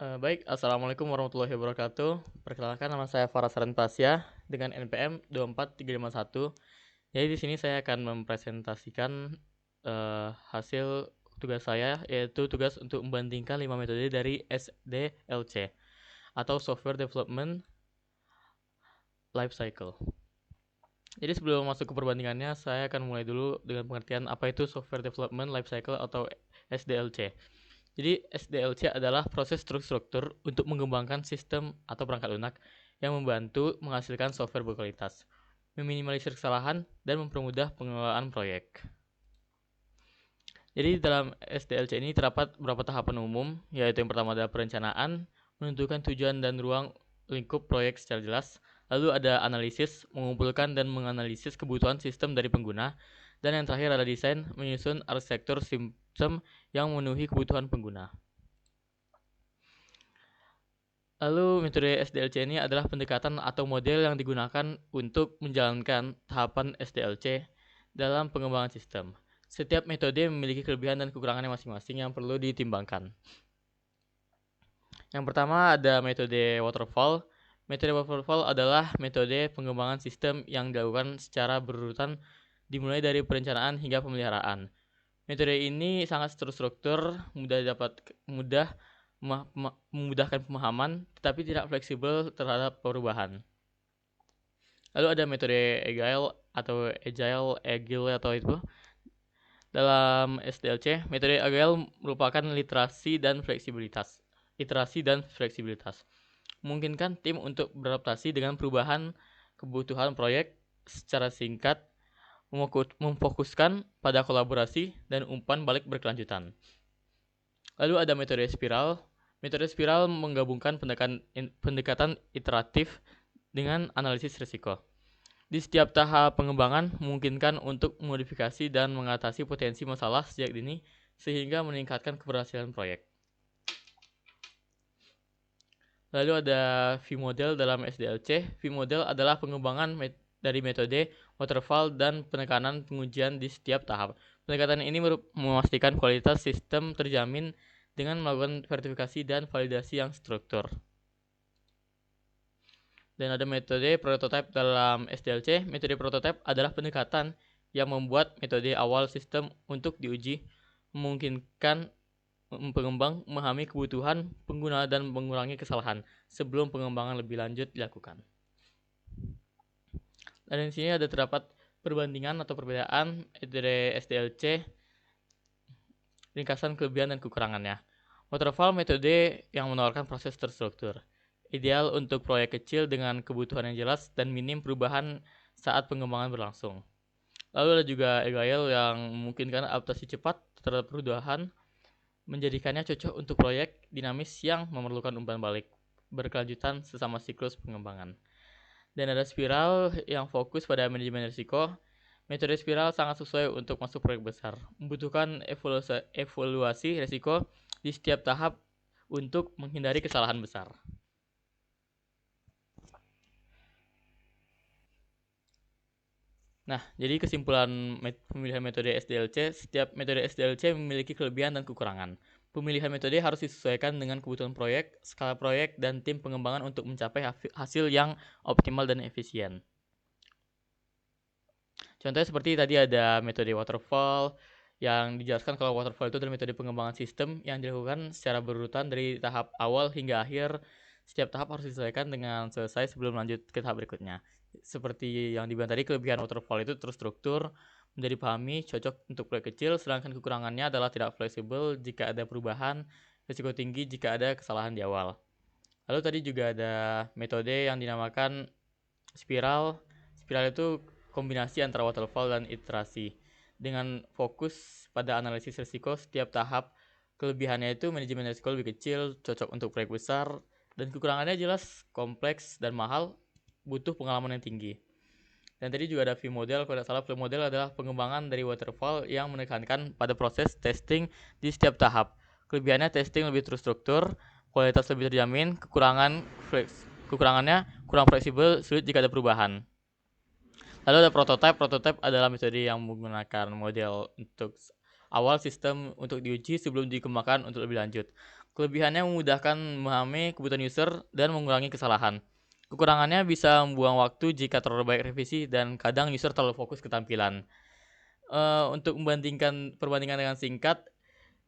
Baik, Assalamualaikum warahmatullahi wabarakatuh. Perkenalkan, nama saya Farah Saran Pasya dengan NPM 24351. Jadi di sini saya akan mempresentasikan hasil tugas saya, yaitu tugas untuk membandingkan 5 metode dari SDLC atau Software Development Life Cycle. Jadi sebelum masuk ke perbandingannya, saya akan mulai dulu dengan pengertian apa itu Software Development Life Cycle atau SDLC. Jadi SDLC adalah proses terstruktur untuk mengembangkan sistem atau perangkat lunak yang membantu menghasilkan software berkualitas, meminimalisir kesalahan, dan mempermudah pengelolaan proyek. Jadi dalam SDLC ini terdapat beberapa tahapan umum, yaitu yang pertama adalah perencanaan, menentukan tujuan dan ruang lingkup proyek secara jelas. Lalu ada analisis, mengumpulkan dan menganalisis kebutuhan sistem dari pengguna. Dan yang terakhir adalah desain, menyusun arsitektur sistem yang memenuhi kebutuhan pengguna. Lalu metode SDLC ini adalah pendekatan atau model yang digunakan untuk menjalankan tahapan SDLC dalam pengembangan sistem. Setiap metode memiliki kelebihan dan kekurangannya masing-masing yang perlu ditimbangkan. Yang pertama ada metode waterfall. Metode waterfall adalah metode pengembangan sistem yang dilakukan secara berurutan dimulai dari perencanaan hingga pemeliharaan. Metode ini sangat terstruktur, mudah memudahkan pemahaman, tetapi tidak fleksibel terhadap perubahan. Lalu ada metode agile atau itu. Dalam SDLC, metode agile merupakan iterasi dan fleksibilitas. Memungkinkan tim untuk beradaptasi dengan perubahan kebutuhan proyek secara singkat, memfokuskan pada kolaborasi dan umpan balik berkelanjutan. Lalu ada metode spiral. Metode spiral menggabungkan pendekatan iteratif dengan analisis risiko. Di setiap tahap pengembangan memungkinkan untuk memodifikasi dan mengatasi potensi masalah sejak dini sehingga meningkatkan keberhasilan proyek. Lalu ada V-model dalam SDLC. V-model adalah pengembangan dari metode waterfall dan penekanan pengujian di setiap tahap. Pendekatan ini memastikan kualitas sistem terjamin dengan melakukan verifikasi dan validasi yang struktur. Dan ada metode prototype dalam SDLC. Metode prototype adalah pendekatan yang membuat metode awal sistem untuk diuji, memungkinkan pengembang memahami kebutuhan pengguna dan mengurangi kesalahan sebelum pengembangan lebih lanjut dilakukan. Dan di sini ada terdapat perbandingan atau perbedaan metode SDLC, ringkasan kelebihan dan kekurangannya. Waterfall metode yang menawarkan proses terstruktur, ideal untuk proyek kecil dengan kebutuhan yang jelas dan minim perubahan saat pengembangan berlangsung. Lalu ada juga agile yang memungkinkan adaptasi cepat terhadap perubahan, menjadikannya cocok untuk proyek dinamis yang memerlukan umpan balik berkelanjutan sesama siklus pengembangan. Dan ada spiral yang fokus pada manajemen risiko. Metode spiral sangat sesuai untuk masuk proyek besar, membutuhkan evaluasi risiko di setiap tahap untuk menghindari kesalahan besar. Nah, jadi kesimpulan pemilihan metode SDLC, setiap metode SDLC memiliki kelebihan dan kekurangan. Pemilihan metode harus disesuaikan dengan kebutuhan proyek, skala proyek, dan tim pengembangan untuk mencapai hasil yang optimal dan efisien. Contohnya seperti tadi ada metode waterfall, yang dijelaskan kalau waterfall itu adalah metode pengembangan sistem yang dilakukan secara berurutan dari tahap awal hingga akhir. Setiap tahap harus disesuaikan dengan selesai sebelum lanjut ke tahap berikutnya. Seperti yang dibilang tadi, kelebihan waterfall itu terstruktur, menjadi dipahami, cocok untuk proyek kecil, sedangkan kekurangannya adalah tidak fleksibel jika ada perubahan, risiko tinggi jika ada kesalahan di awal. Lalu tadi juga ada metode yang dinamakan spiral. Spiral itu kombinasi antara waterfall dan iterasi dengan fokus pada analisis risiko setiap tahap. Kelebihannya itu manajemen risiko lebih kecil, cocok untuk proyek besar, dan kekurangannya jelas kompleks dan mahal, butuh pengalaman yang tinggi. Dan tadi juga ada V-model. Kalau tidak salah, V-model adalah pengembangan dari waterfall yang menekankan pada proses testing di setiap tahap. Kelebihannya testing lebih terstruktur, kualitas lebih terjamin, kekurangannya kurang fleksibel, sulit jika ada perubahan. Lalu ada prototype. Prototype adalah metode yang menggunakan model untuk awal sistem untuk diuji sebelum dikembangkan untuk lebih lanjut. Kelebihannya memudahkan memahami kebutuhan user dan mengurangi kesalahan. Kekurangannya bisa membuang waktu jika terlalu banyak revisi dan kadang user terlalu fokus ke tampilan. Untuk perbandingan dengan singkat,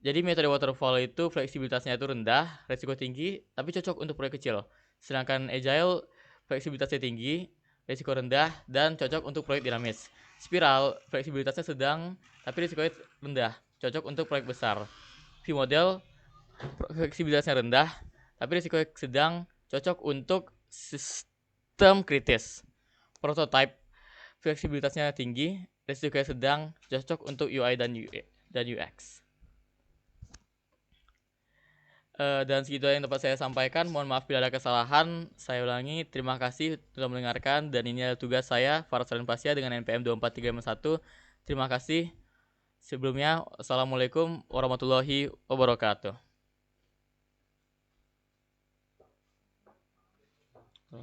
jadi metode waterfall itu fleksibilitasnya itu rendah, resiko tinggi, tapi cocok untuk proyek kecil. Sedangkan agile fleksibilitasnya tinggi, resiko rendah, dan cocok untuk proyek dinamis. Spiral fleksibilitasnya sedang, tapi risikonya rendah, cocok untuk proyek besar. V-model fleksibilitasnya rendah, tapi risikonya sedang, cocok untuk sistem kritis. Prototype fleksibilitasnya tinggi, risikonya sedang, cocok untuk UI dan UX. Dan segitu yang dapat saya sampaikan. Mohon maaf bila ada kesalahan. Saya ulangi, terima kasih telah mendengarkan. Dan ini adalah tugas saya, Faras Salim Pasya dengan NPM 24351. Terima kasih. Sebelumnya, Assalamualaikum warahmatullahi wabarakatuh.